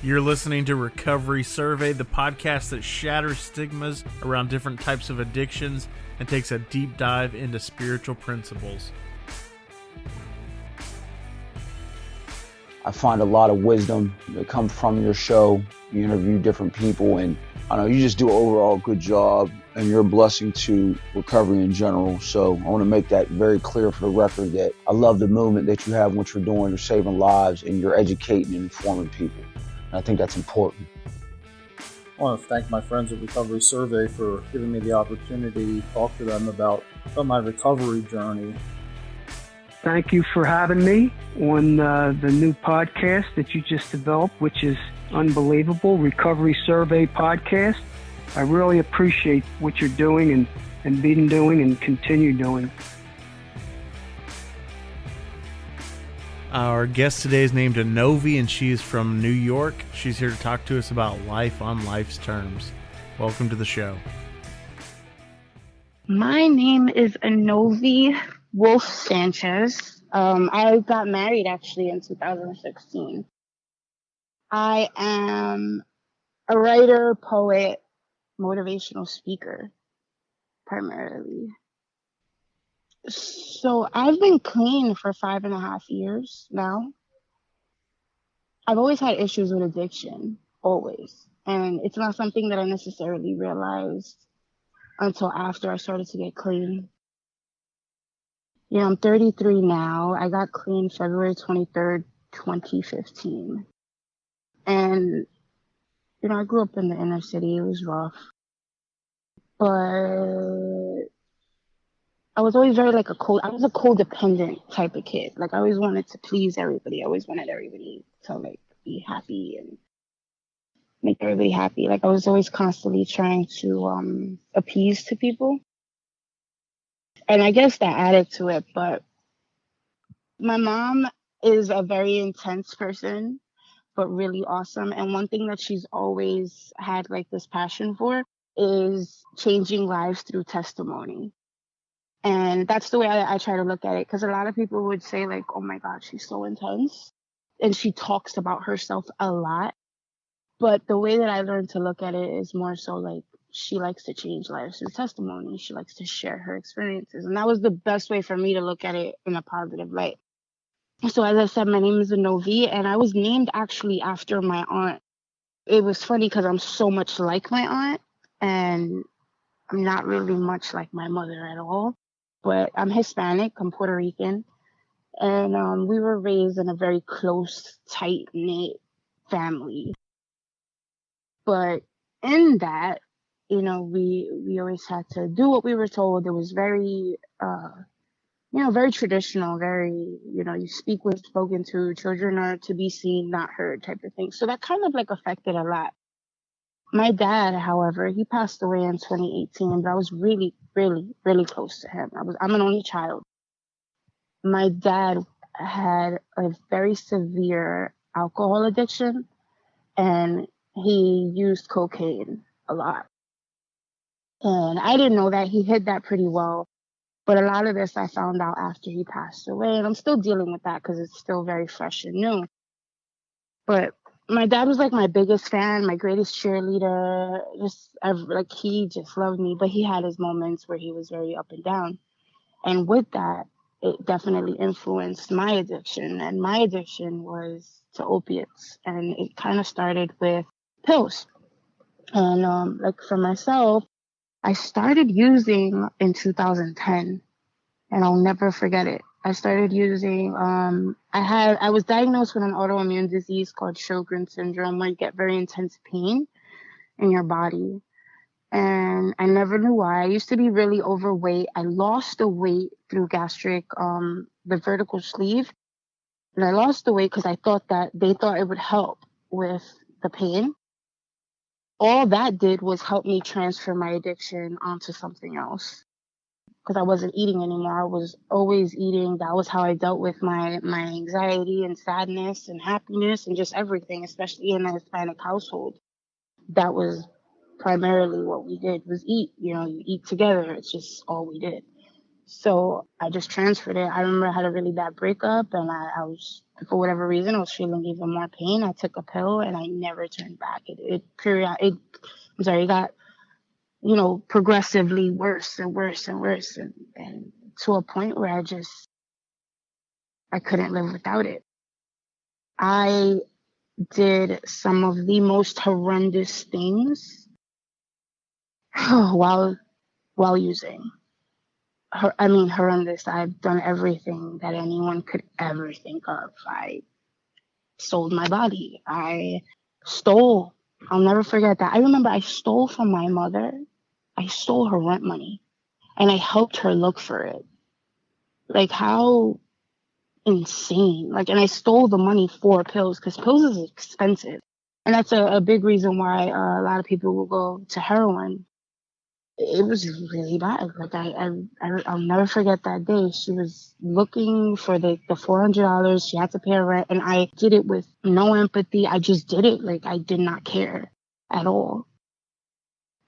You're listening to Recovery Survey, the podcast that shatters stigmas around different types of addictions and takes a deep dive into spiritual principles. I find a lot of wisdom that comes from your show. You interview different people, and I know you just do an overall good job, and you're a blessing to recovery in general. So I want to make that very clear for the record that I love the movement that you have, what you're doing. You're saving lives, and you're educating and informing people. And I think that's important. I want to thank my friends at Recovery Survey for giving me the opportunity to talk to them about my recovery journey. Thank you for having me on the new podcast that you just developed, which is unbelievable, Recovery Survey Podcast. I really appreciate what you're doing and been doing and continue doing. Our guest today is named Ennovy, and she is from New York. She's here to talk to us about life on life's terms. Welcome to the show. My name is Ennovy Wolf-Sanchez. I got married actually in 2016. I am a writer, poet, motivational speaker, primarily. So I've been clean for 5.5 years now. I've always had issues with addiction, always. And it's not something that I necessarily realized until after I started to get clean. You know, I'm 33 now. I got clean February 23rd, 2015. And, you know, I grew up in the inner city. It was rough. But I was always very I was a codependent type of kid. Like, I always wanted to please everybody. I always wanted everybody to, be happy and make everybody happy. Like, I was always constantly trying to appease to people. And I guess that added to it. But my mom is a very intense person, but really awesome. And one thing that she's always had, this passion for is changing lives through testimony. And that's the way I try to look at it, because a lot of people would say, oh my God, she's so intense. And she talks about herself a lot. But the way that I learned to look at it is more so she likes to change lives through testimony. She likes to share her experiences. And that was the best way for me to look at it in a positive light. So as I said, my name is Ennovy, and I was named actually after my aunt. It was funny because I'm so much like my aunt, and I'm not really much like my mother at all. But I'm Hispanic, I'm Puerto Rican, and we were raised in a very close, tight-knit family. But in that, you know, we always had to do what we were told. It was very, very traditional, very, you speak when spoken to, children are to be seen, not heard type of thing. So that kind of affected a lot. My dad, however, he passed away in 2018, but I was really, really, really close to him. I'm an only child. My dad had a very severe alcohol addiction, and he used cocaine a lot. And I didn't know that. He hid that pretty well. But a lot of this I found out after he passed away, and I'm still dealing with that because it's still very fresh and new. But my dad was my biggest fan, my greatest cheerleader. He just loved me. But he had his moments where he was very up and down. And with that, it definitely influenced my addiction. And my addiction was to opiates. And it kind of started with pills. And for myself, I started using in 2010, and I'll never forget it. I started using, I was diagnosed with an autoimmune disease called Sjogren's syndrome, where you get very intense pain in your body. And I never knew why. I used to be really overweight. I lost the weight through gastric, the vertical sleeve. And I lost the weight because I thought that they thought it would help with the pain. All that did was help me transfer my addiction onto something else. Because I wasn't eating anymore. I was always eating. That was how I dealt with my anxiety and sadness and happiness and just everything, especially in a Hispanic household. That was primarily what we did, was eat. You eat together. It's just all we did. So I just transferred it. I remember I had a really bad breakup, and I was, for whatever reason, I was feeling even more pain. I took a pill, and I never turned back. It got, progressively worse and worse and worse, and to a point where I couldn't live without it. I did some of the most horrendous things while using. Horrendous. I've done everything that anyone could ever think of. I sold my body. I stole. I'll never forget that. I remember I stole from my mother. I stole her rent money, and I helped her look for it. Like, how insane. Like, and I stole the money for pills, because pills is expensive. And that's a big reason why a lot of people will go to heroin. It was really bad. Like, I'll never forget that day. She was looking for the $400. She had to pay her rent, and I did it with no empathy. I just did it. Like, I did not care at all.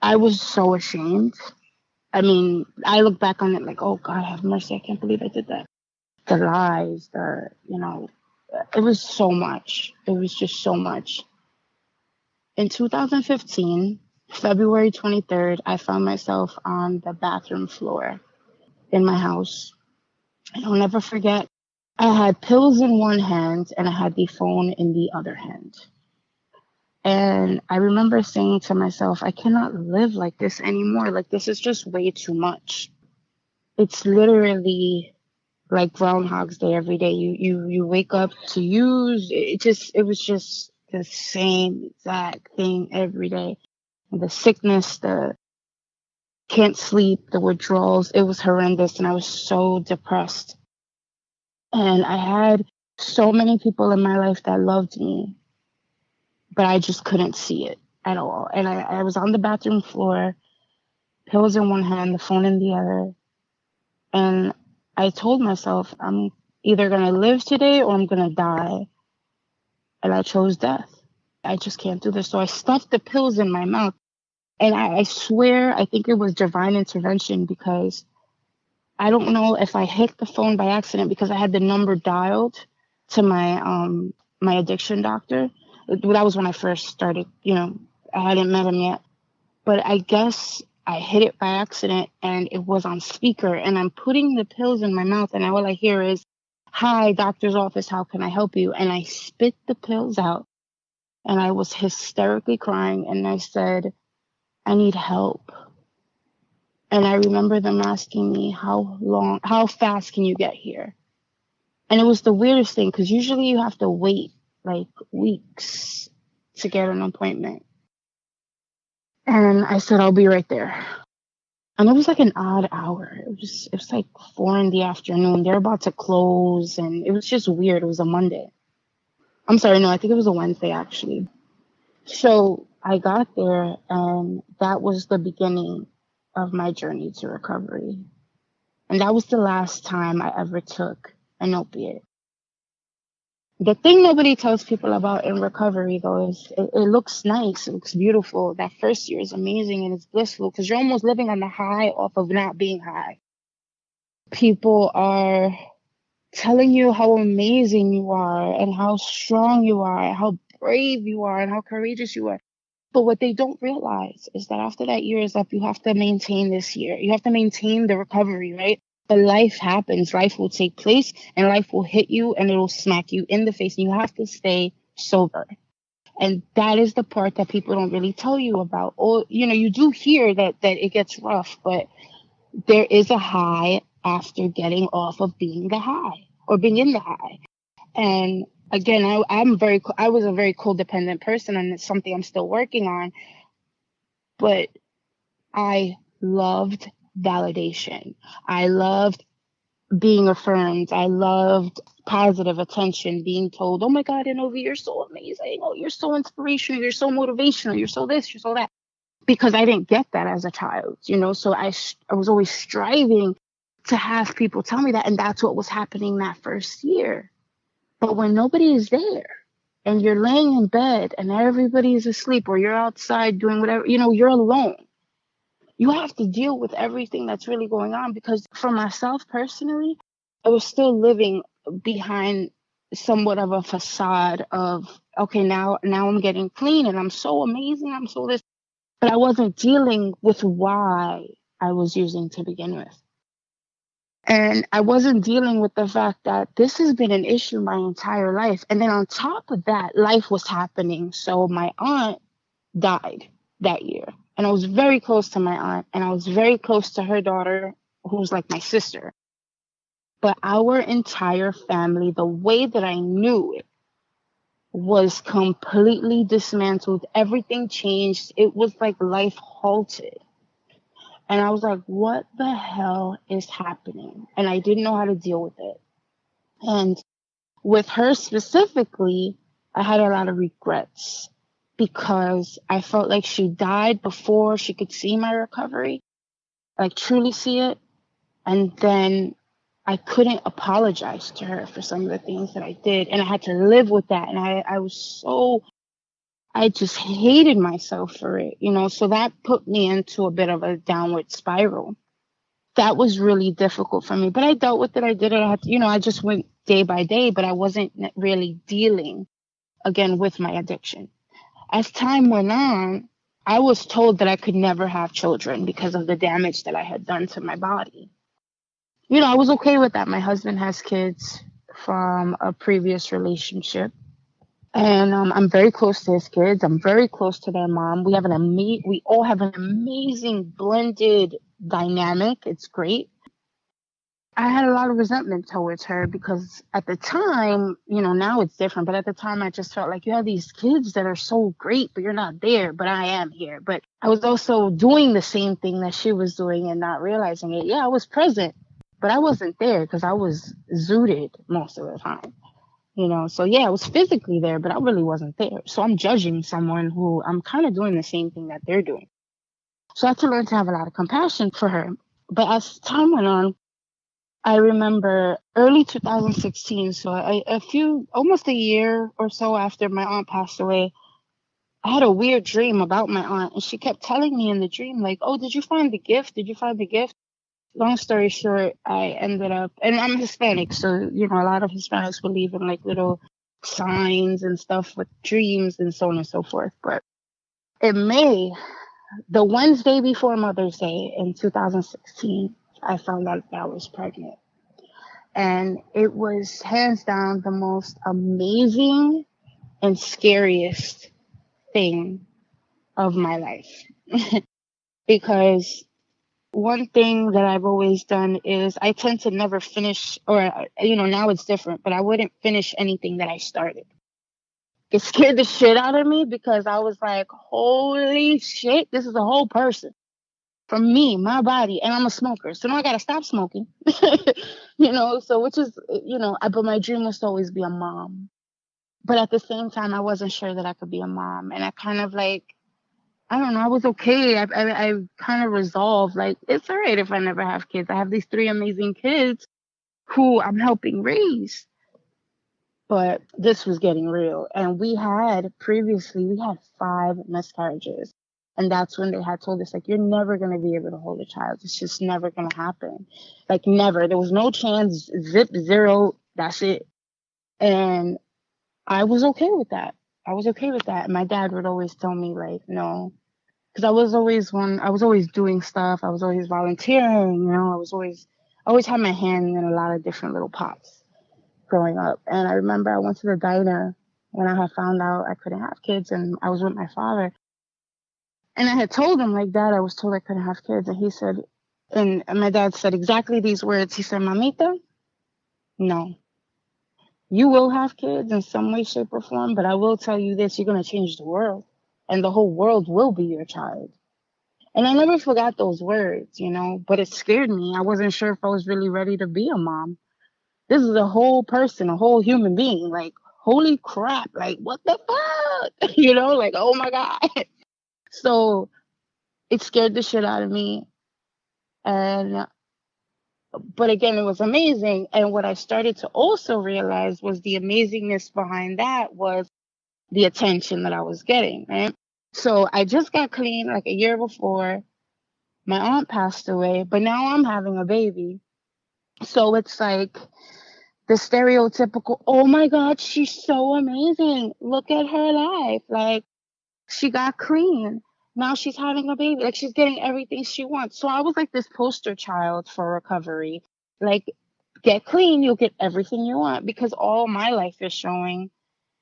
I was so ashamed. I mean, I look back on it like, oh God, have mercy. I can't believe I did that. The lies, it was so much. It was just so much. In 2015, February 23rd, I found myself on the bathroom floor in my house. And I'll never forget, I had pills in one hand and I had the phone in the other hand. And I remember saying to myself, I cannot live like this anymore. Like, this is just way too much. It's literally like Groundhog's Day every day. You wake up to use. It was just the same exact thing every day. The sickness, the can't sleep, the withdrawals, it was horrendous, and I was so depressed. And I had so many people in my life that loved me, but I just couldn't see it at all. And I was on the bathroom floor, pills in one hand, the phone in the other. And I told myself, I'm either going to live today or I'm going to die. And I chose death. I just can't do this. So I stuffed the pills in my mouth. And I swear, I think it was divine intervention, because I don't know if I hit the phone by accident, because I had the number dialed to my addiction doctor. That was when I first started, I hadn't met him yet. But I guess I hit it by accident, and it was on speaker. And I'm putting the pills in my mouth, and all I hear is, "Hi, doctor's office, how can I help you?" And I spit the pills out, and I was hysterically crying, and I said, "I need help." And I remember them asking me, how fast can you get here? And it was the weirdest thing, because usually you have to wait like weeks to get an appointment. And I said, "I'll be right there." And it was like an odd hour. It was like 4 p.m. They're about to close, and it was just weird. It was a Monday. I'm sorry, no, I think it was a Wednesday, actually. So I got there, and that was the beginning of my journey to recovery. And that was the last time I ever took an opiate. The thing nobody tells people about in recovery, though, is it looks nice, it looks beautiful. That first year is amazing and it's blissful, because you're almost living on the high off of not being high. People are telling you how amazing you are and how strong you are, how brave you are, and how courageous you are. But what they don't realize is that after that year is up, you have to maintain this year. You have to maintain the recovery, right? But life happens. Life will take place, and life will hit you, and it'll smack you in the face. And you have to stay sober. And that is the part that people don't really tell you about. Or, you do hear that it gets rough, but there is a high after getting off of being the high, or being in the high. And again, I was a very codependent person, and it's something I'm still working on. But I loved validation. I loved being affirmed. I loved positive attention, being told, "Oh my God, Ennovy, you're so amazing. Oh, you're so inspirational. You're so motivational. You're so this, you're so that." Because I didn't get that as a child, so I was always striving to have people tell me that. And that's what was happening that first year. But when nobody is there, and you're laying in bed and everybody is asleep, or you're outside doing whatever, you're alone. you have to deal with everything that's really going on. Because for myself personally, I was still living behind somewhat of a facade of, okay, now I'm getting clean and I'm so amazing, I'm so this, but I wasn't dealing with why I was using to begin with. And I wasn't dealing with the fact that this has been an issue my entire life. And then on top of that, life was happening. So my aunt died that year. And I was very close to my aunt, and I was very close to her daughter, who's like my sister. But our entire family, the way that I knew it, was completely dismantled. Everything changed. It was like life halted. And I was like, what the hell is happening? And I didn't know how to deal with it. And with her specifically, I had a lot of regrets because I felt like she died before she could see my recovery, like truly see it. And then I couldn't apologize to her for some of the things that I did. And I had to live with that. And I just hated myself for it, so that put me into a bit of a downward spiral. That was really difficult for me, but I dealt with it. I did it. I had to, I just went day by day, but I wasn't really dealing again with my addiction. As time went on, I was told that I could never have children because of the damage that I had done to my body. I was okay with that. My husband has kids from a previous relationship. And I'm very close to his kids. I'm very close to their mom. We all have an amazing blended dynamic. It's great. I had a lot of resentment towards her because at the time, now it's different, but at the time I just felt like you have these kids that are so great, but you're not there, but I am here. But I was also doing the same thing that she was doing and not realizing it. Yeah, I was present, but I wasn't there because I was zooted most of the time. So yeah, I was physically there, but I really wasn't there. So I'm judging someone who I'm kind of doing the same thing that they're doing. So I had to learn to have a lot of compassion for her. But as time went on, I remember early 2016, so almost a year or so after my aunt passed away, I had a weird dream about my aunt, and she kept telling me in the dream, like, oh, did you find the gift? Did you find the gift? Long story short, I ended up, and I'm Hispanic, so, a lot of Hispanics believe in like little signs and stuff with dreams and so on and so forth. But in May, the Wednesday before Mother's Day in 2016, I found out that I was pregnant. And it was hands down the most amazing and scariest thing of my life. Because one thing that I've always done is I tend to never finish, or, now it's different, but I wouldn't finish anything that I started. It scared the shit out of me because I was like, holy shit, this is a whole person. From me, my body, and I'm a smoker. So now I got to stop smoking, so which is, but my dream was to always be a mom. But at the same time, I wasn't sure that I could be a mom. And I kind of like, I don't know, I was okay. I kind of resolved, like, it's all right if I never have kids. I have these 3 amazing kids who I'm helping raise. But this was getting real. And we had 5 miscarriages. And that's when they had told us, like, you're never going to be able to hold a child. It's just never going to happen. Like, never. There was no chance, zero, that's it. And I was okay with that. And my dad would always tell me, like, no. Because I was always doing stuff. I was always volunteering, I always had my hand in a lot of different little pots growing up. And I remember I went to the diner when I had found out I couldn't have kids, and I was with my father. And I had told him, like, Dad, I was told I couldn't have kids. And he said, and my dad said exactly these words. He said, Mamita, no. You will have kids in some way, shape, or form, but I will tell you this, you're going to change the world. And the whole world will be your child. And I never forgot those words, but it scared me. I wasn't sure if I was really ready to be a mom. This is a whole person, a whole human being. Like, holy crap. Like, what the fuck? Like, oh my God. So it scared the shit out of me. But again, it was amazing. And what I started to also realize was the amazingness behind that was the attention that I was getting, right? So I just got clean like a year before. My aunt passed away, but now I'm having a baby. So it's like the stereotypical, oh my God, she's so amazing. Look at her life. Like, she got clean. Now she's having a baby. Like, she's getting everything she wants. So I was like this poster child for recovery. Like, get clean, you'll get everything you want, because all my life is showing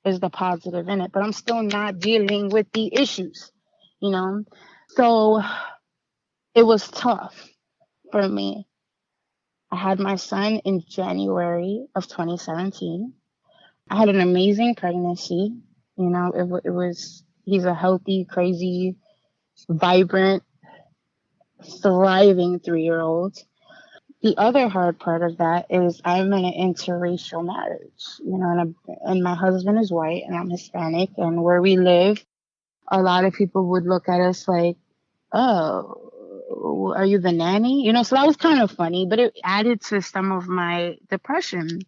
is the positive in it. But I'm still not dealing with the issues, you know? So it was tough for me. I had my son in January of 2017. I had an amazing pregnancy. You know, it was, he's a healthy, crazy, vibrant, thriving 3-year-old. The other hard part of that is I'm in an interracial marriage, you know, and my husband is white and I'm Hispanic, and where we live, a lot of people would look at us like, oh, are you the nanny? You know, so that was kind of funny, but it added to some of my depression.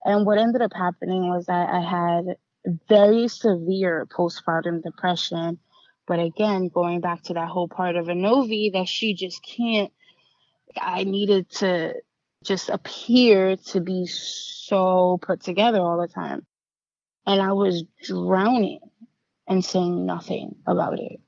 And what ended up happening was that I had very severe postpartum depression. But again, going back to that whole part of Ennovy, that she just can't, I needed to just appear to be so put together all the time. And I was drowning and saying nothing about it.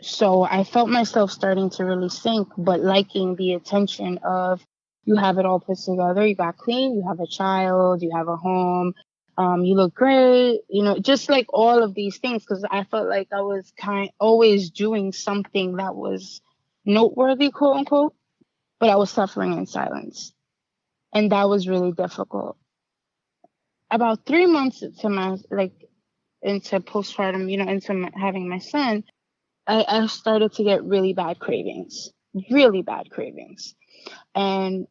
So I felt myself starting to really sink, but liking the attention of, you have it all put together, you got clean, you have a child, you have a home, you look great, you know, just like all of these things, because I felt like I was always doing something that was noteworthy, quote unquote, but I was suffering in silence. And that was really difficult. About 3 months into postpartum, you know, having my son, I started to get really bad cravings. And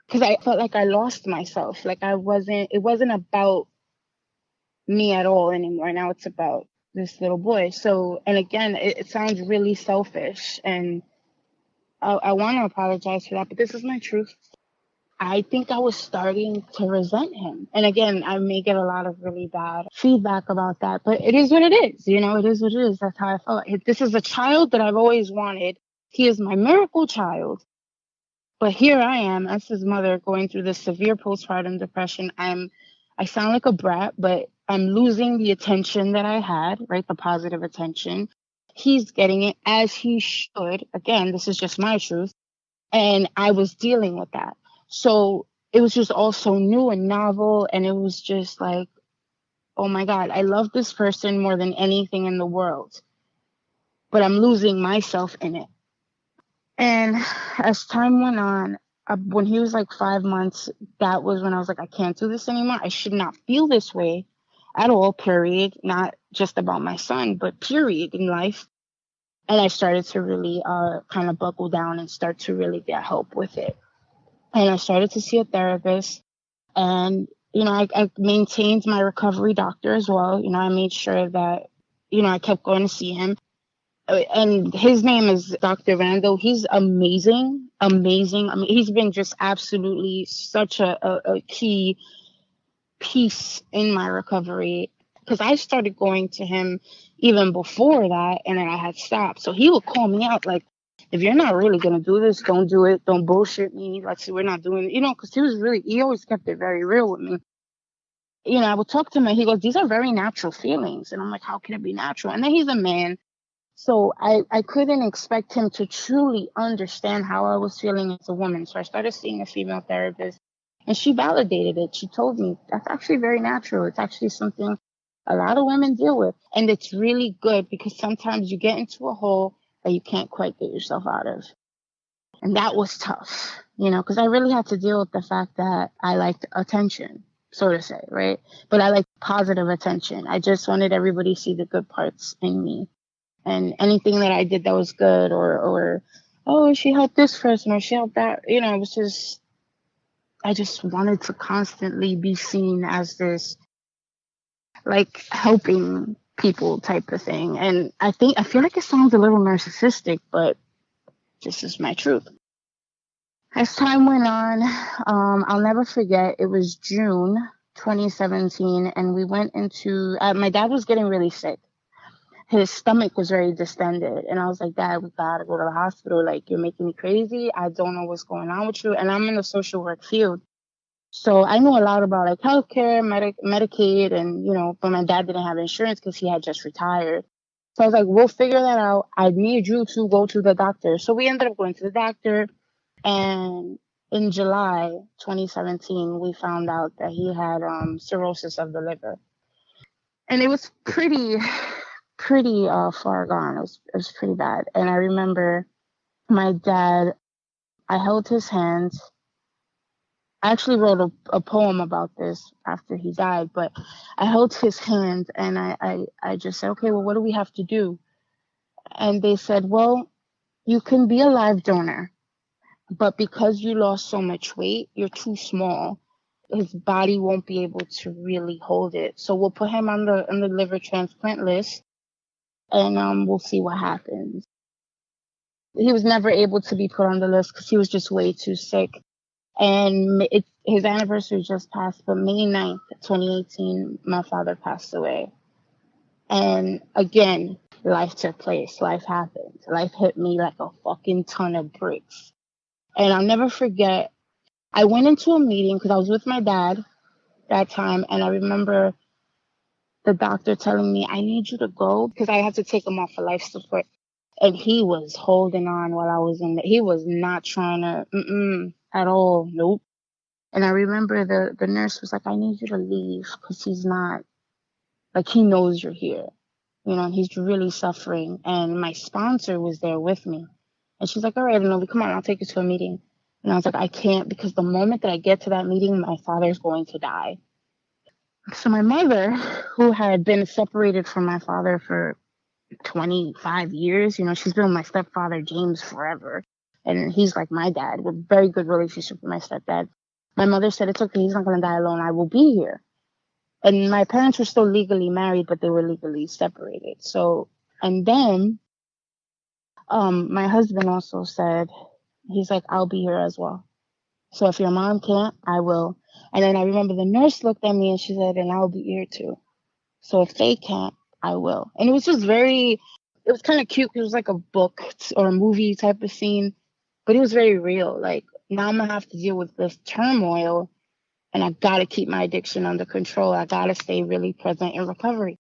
because I felt like I lost myself. Like it wasn't about me at all anymore. Now it's about this little boy. So, and again, it sounds really selfish, and I want to apologize for that, but this is my truth. I think I was starting to resent him. And again, I may get a lot of really bad feedback about that, but it is what it is. You know, it is what it is. That's how I felt. This is a child that I've always wanted. He is my miracle child. But here I am as his mother going through this severe postpartum depression. I sound like a brat, but I'm losing the attention that I had, right? The positive attention. He's getting it as he should. Again, this is just my truth. And I was dealing with that. So it was just all so new and novel. And it was just like, oh my God, I love this person more than anything in the world. But I'm losing myself in it. And as time went on, when he was like 5 months, that was when I was like, I can't do this anymore. I should not feel this way at all, period. Not just about my son, but period in life. And I started to really kind of buckle down and start to really get help with it. And I started to see a therapist. And, you know, I maintained my recovery doctor as well. You know, I made sure that, you know, I kept going to see him. And his name is Dr. Randall. He's amazing. I mean, he's been just absolutely such a key piece in my recovery, because I started going to him even before that, and then I had stopped. So he would call me out like, if you're not really going to do this, don't do it. Don't bullshit me. Like, see, we're not doing it, you know, because he always kept it very real with me. You know, I would talk to him and he goes, these are very natural feelings. And I'm like, how can it be natural? And then he's a man. So I couldn't expect him to truly understand how I was feeling as a woman. So I started seeing a female therapist, and she validated it. She told me that's actually very natural. It's actually something a lot of women deal with. And it's really good, because sometimes you get into a hole that you can't quite get yourself out of. And that was tough, you know, because I really had to deal with the fact that I liked attention, so to say, right? But I liked positive attention. I just wanted everybody to see the good parts in me. And anything that I did that was good, or oh, she helped this person, or she helped that, you know, I just wanted to constantly be seen as this, like, helping people type of thing. And I feel like it sounds a little narcissistic, but this is my truth. As time went on, I'll never forget, it was June 2017, and we went into, my dad was getting really sick. his stomach was very distended. And I was like, Dad, we gotta go to the hospital. Like, you're making me crazy. I don't know what's going on with you. And I'm in the social work field. So I knew a lot about like healthcare, Medicaid, and, you know, but my dad didn't have insurance because he had just retired. So I was like, we'll figure that out. I need you to go to the doctor. So we ended up going to the doctor. And in July 2017, we found out that he had cirrhosis of the liver. And it was pretty far gone. It was pretty bad. And I remember my dad, I held his hand. I actually wrote a poem about this after he died, but I held his hand and I just said, okay, well, what do we have to do? And they said, well, you can be a live donor, but because you lost so much weight, you're too small. His body won't be able to really hold it. So we'll put him on the liver transplant list, and we'll see what happens. He was never able to be put on the list because he was just way too sick. And his anniversary just passed, but May 9th, 2018, my father passed away. And again, life took place. Life happened. Life hit me like a fucking ton of bricks. And I'll never forget, I went into a meeting because I was with my dad that time. And I remember the doctor telling me, I need you to go because I had to take him off of life support. And he was holding on while I was in there. He was not trying to, at all. Nope. And I remember the nurse was like, I need you to leave because he's not, like, he knows you're here. You know, and he's really suffering. And my sponsor was there with me. And she's like, all right, Ennovy, come on, I'll take you to a meeting. And I was like, I can't, because the moment that I get to that meeting, my father's going to die. So my mother, who had been separated from my father for 25 years, you know, she's been with my stepfather, James, forever. And he's like my dad, with a very good relationship with my stepdad. My mother said, it's okay, he's not going to die alone. I will be here. And my parents were still legally married, but they were legally separated. So, and then my husband also said, he's like, I'll be here as well. So if your mom can't, I will. And then I remember the nurse looked at me and she said, and I'll be here too. So if they can't, I will. And it was just it was kind of cute. It was like a book or a movie type of scene, but it was very real. Like, now I'm going to have to deal with this turmoil, and I got to keep my addiction under control. I got to stay really present in recovery.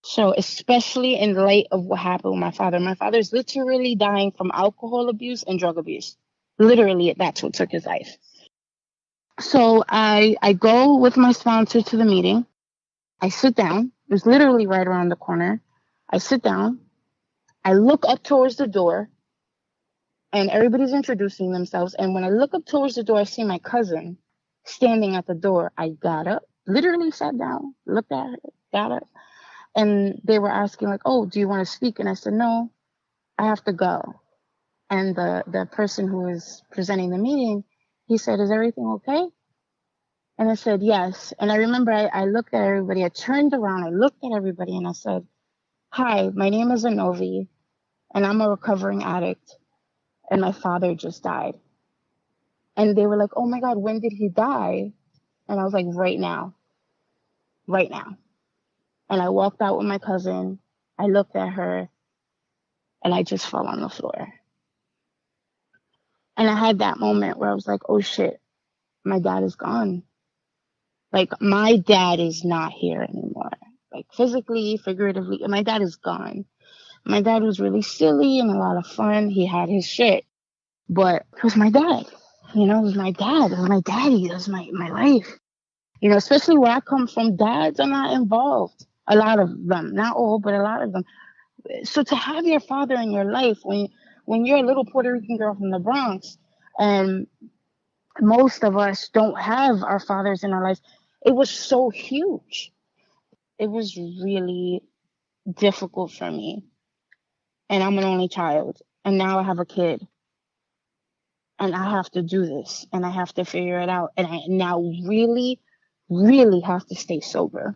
So especially in light of what happened with my father's literally dying from alcohol abuse and drug abuse. Literally, that's what took his life. So I go with my sponsor to the meeting. I sit down. It was literally right around the corner. I sit down. I look up towards the door, and everybody's introducing themselves. And when I look up towards the door, I see my cousin standing at the door. I got up, literally sat down, looked at her, got up. And they were asking, like, oh, do you want to speak? And I said, no, I have to go. And the person who was presenting the meeting, he said, is everything okay? And I said, yes. And I remember I looked at everybody. I turned around. I looked at everybody and I said, hi, my name is Ennovy, and I'm a recovering addict. And my father just died. And they were like, oh my God, when did he die? And I was like, right now. Right now. And I walked out with my cousin. I looked at her and I just fell on the floor. And I had that moment where I was like, oh shit, my dad is gone. Like, my dad is not here anymore. Like, physically, figuratively, my dad is gone. My dad was really silly and a lot of fun. He had his shit. But it was my dad. You know, it was my dad. It was my daddy. It was my life. You know, especially where I come from, dads are not involved. A lot of them. Not all, but a lot of them. So to have your father in your life when you're a little Puerto Rican girl from the Bronx, and most of us don't have our fathers in our lives, it was so huge. It was really difficult for me. And I'm an only child. And now I have a kid. And I have to do this. And I have to figure it out. And I now really, really have to stay sober.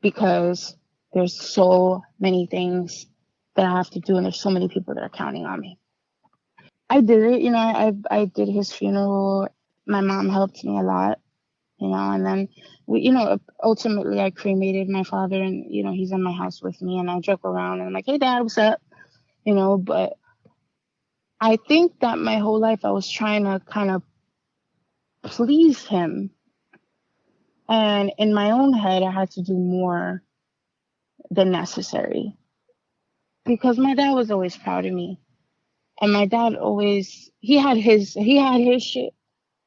Because there's so many things that I have to do. And there's so many people that are counting on me. I did it. You know, I did his funeral. My mom helped me a lot. And then ultimately I cremated my father, and, he's in my house with me, and I joke around and I'm like, hey Dad, what's up? But I think that my whole life I was trying to kind of please him. And in my own head, I had to do more than necessary, because my dad was always proud of me. And my dad always, he had his shit,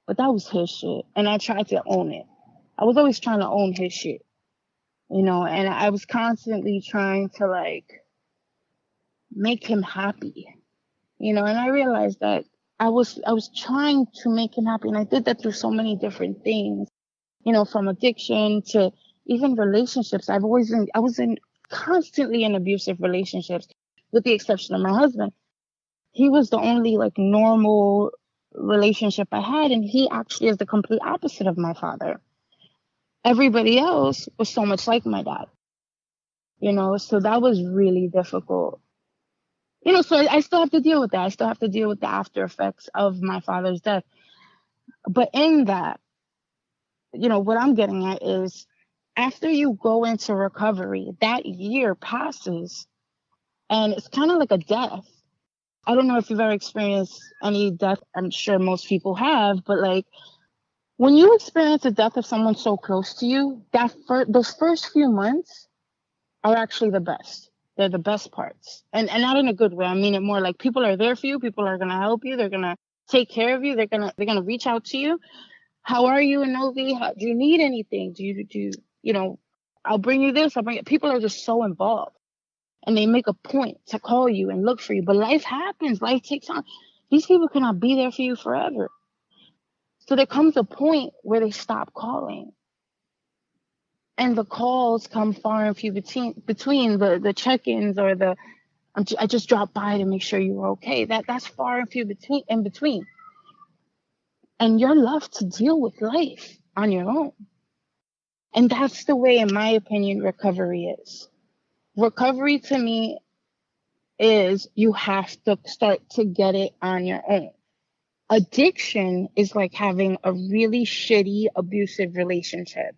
but that was his shit. And I tried to own it. I was always trying to own his shit, and I was constantly trying to make him happy, and I realized that I was trying to make him happy. And I did that through so many different things, from addiction to even relationships. I was constantly in abusive relationships, with the exception of my husband. He was the only normal relationship I had, and he actually is the complete opposite of my father. Everybody else was so much like my dad, so that was really difficult. So I still have to deal with that. I still have to deal with the after effects of my father's death. But in that, what I'm getting at is, after you go into recovery, that year passes, and it's kind of like a death. I don't know if you've ever experienced any death. I'm sure most people have, but when you experience the death of someone so close to you, those first few months are actually the best. They're the best parts, and not in a good way. I mean it more like people are there for you. People are gonna help you. They're gonna take care of you. They're gonna reach out to you. How are you, Ennovy? Do you need anything? Do you I'll bring you this. I'll bring it. People are just so involved, and they make a point to call you and look for you. But life happens. Life takes time. These people cannot be there for you forever. So there comes a point where they stop calling. And the calls come far and few between the check-ins, or I just dropped by to make sure you were okay. That's far and few in between. And you're left to deal with life on your own. And that's the way, in my opinion, recovery is. Recovery to me is you have to start to get it on your own. Addiction is like having a really shitty, abusive relationship.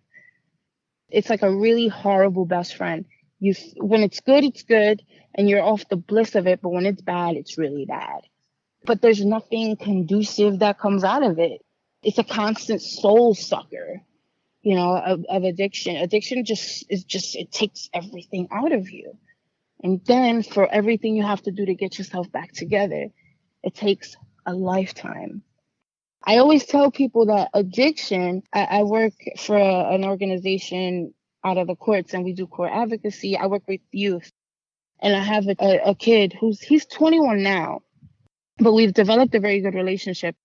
It's like a really horrible best friend. When it's good, and you're off the bliss of it. But when it's bad, it's really bad. But there's nothing conducive that comes out of it. It's a constant soul sucker, of addiction. Addiction it takes everything out of you. And then for everything you have to do to get yourself back together, it takes a lifetime. I always tell people that addiction, I work for an organization out of the courts, and we do court advocacy. I work with youth, and I have a kid he's 21 now, but we've developed a very good relationship,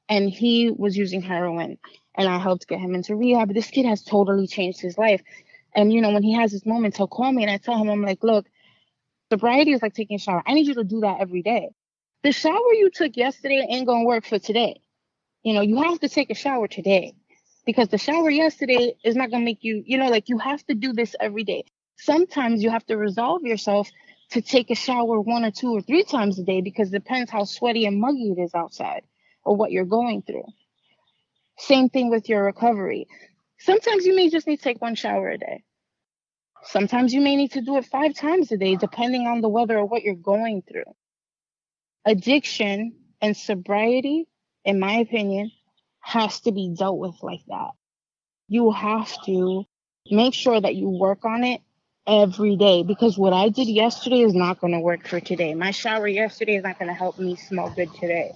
and he was using heroin, and I helped get him into rehab. This kid has totally changed his life. And, when he has his moments, he'll call me, and I tell him, I'm like, look, sobriety is like taking a shower. I need you to do that every day. The shower you took yesterday ain't going to work for today. You have to take a shower today, because the shower yesterday is not going to make you, you have to do this every day. Sometimes you have to resolve yourself to take a shower 1 or 2 or 3 times a day, because it depends how sweaty and muggy it is outside or what you're going through. Same thing with your recovery. Sometimes you may just need to take 1 shower a day. Sometimes you may need to do it 5 times a day, depending on the weather or what you're going through. Addiction and sobriety, in my opinion, has to be dealt with like that. You have to make sure that you work on it every day, because what I did yesterday is not going to work for today. My shower yesterday is not going to help me smell good today.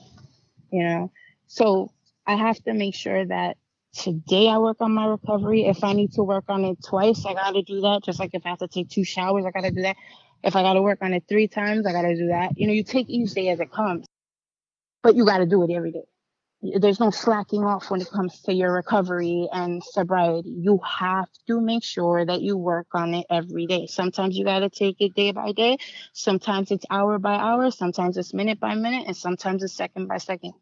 So I have to make sure that today I work on my recovery. If I need to work on it twice, I got to do that. Just like if I have to take 2 showers, I got to do that. If I got to work on it 3 times, I got to do that. You take each day as it comes, but you got to do it every day. There's no slacking off when it comes to your recovery and sobriety. You have to make sure that you work on it every day. Sometimes you got to take it day by day. Sometimes it's hour by hour. Sometimes it's minute by minute. And sometimes it's second by second.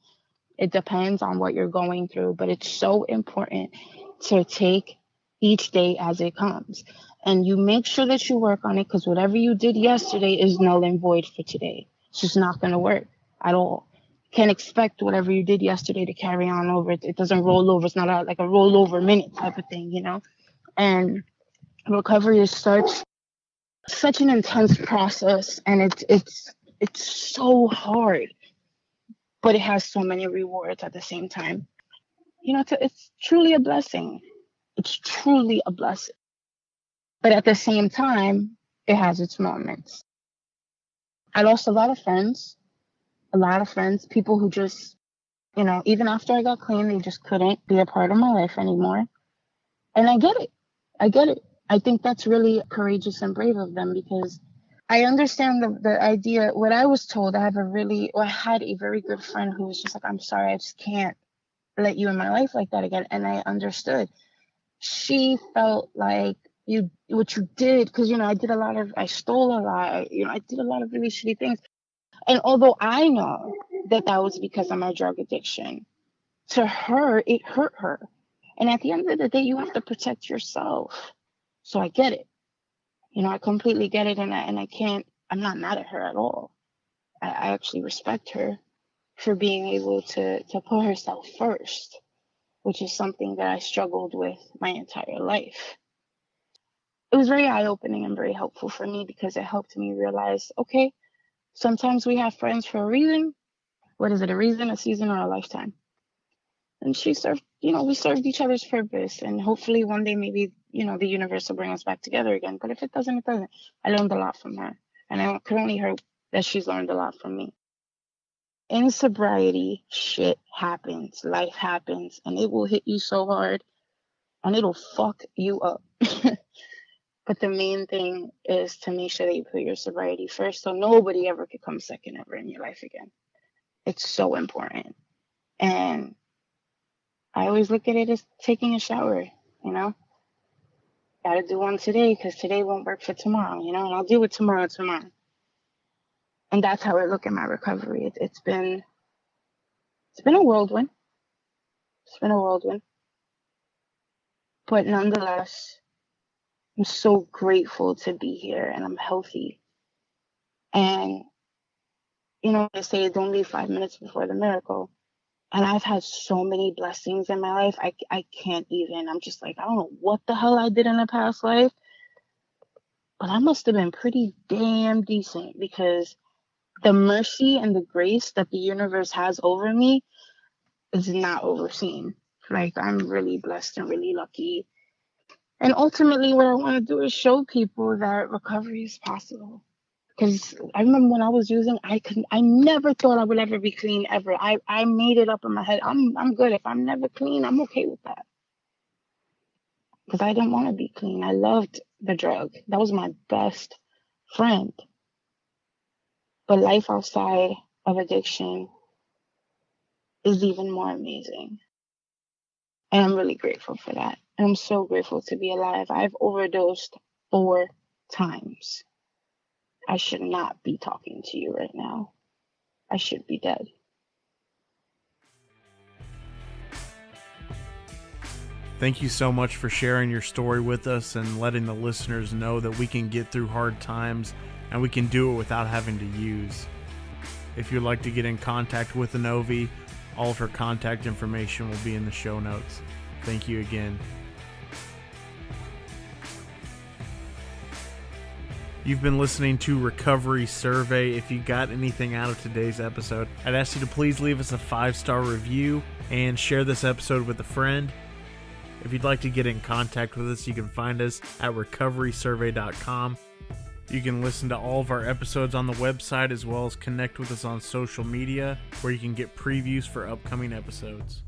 It depends on what you're going through. But it's so important to take each day as it comes. And you make sure that you work on it, because whatever you did yesterday is null and void for today. It's just not going to work at all. can't expect whatever you did yesterday to carry on over. It doesn't roll over. It's not like a rollover minute type of thing, you know? And recovery is such an intense process, and it's so hard, but it has so many rewards at the same time. You know, it's truly a blessing. It's truly a blessing. But at the same time, it has its moments. I lost a lot of friends, people who just, you know, even after I got clean, they just couldn't be a part of my life anymore. And I get it. I think that's really courageous and brave of them, because I understand the idea. What I was told, I had a very good friend who was just like, I'm sorry, I just can't let you in my life like that again. And I understood. She felt like what you did, because, you know, I stole a lot, I did a lot of really shitty things. And although I know that was because of my drug addiction, to her, it hurt her. And at the end of the day, you have to protect yourself. So I get it. You know, I completely get it. And I'm not mad at her at all. I actually respect her for being able to put herself first, which is something that I struggled with my entire life. It was very eye-opening and very helpful for me, because it helped me realize, okay, sometimes we have friends for a reason. What is it, a reason, a season, or a lifetime? And we served each other's purpose. And hopefully one day maybe, you know, the universe will bring us back together again. But if it doesn't, it doesn't. I learned a lot from her. And I could only hope that she's learned a lot from me. In sobriety, shit happens, life happens, and it will hit you so hard, and it'll fuck you up. But the main thing is to make sure that you put your sobriety first, so nobody ever could come second ever in your life again. It's so important. And I always look at it as taking a shower, you know? Gotta do one today, because today won't work for tomorrow, you know? And I'll do it tomorrow. And that's how I look at my recovery. It's been a whirlwind. But nonetheless, I'm so grateful to be here, and I'm healthy. And, you know, they say don't leave 5 minutes before the miracle. And I've had so many blessings in my life. I can't even. I'm just like, I don't know what the hell I did in a past life, but I must have been pretty damn decent, because the mercy and the grace that the universe has over me is not overseen. Like, I'm really blessed and really lucky. And ultimately, what I want to do is show people that recovery is possible. Because I remember when I was using, I never thought I would ever be clean ever. I made it up in my head. I'm good. If I'm never clean, I'm okay with that. Because I didn't want to be clean. I loved the drug. That was my best friend. But life outside of addiction is even more amazing. And I'm really grateful for that. And I'm so grateful to be alive. I've overdosed 4 times. I should not be talking to you right now. I should be dead. Thank you so much for sharing your story with us and letting the listeners know that we can get through hard times and we can do it without having to use. If you'd like to get in contact with Ennovy, all of her contact information will be in the show notes. Thank you again. You've been listening to Recovery Survey. If you got anything out of today's episode, I'd ask you to please leave us a 5-star review and share this episode with a friend. If you'd like to get in contact with us, you can find us at recoverysurvey.com. You can listen to all of our episodes on the website, as well as connect with us on social media, where you can get previews for upcoming episodes.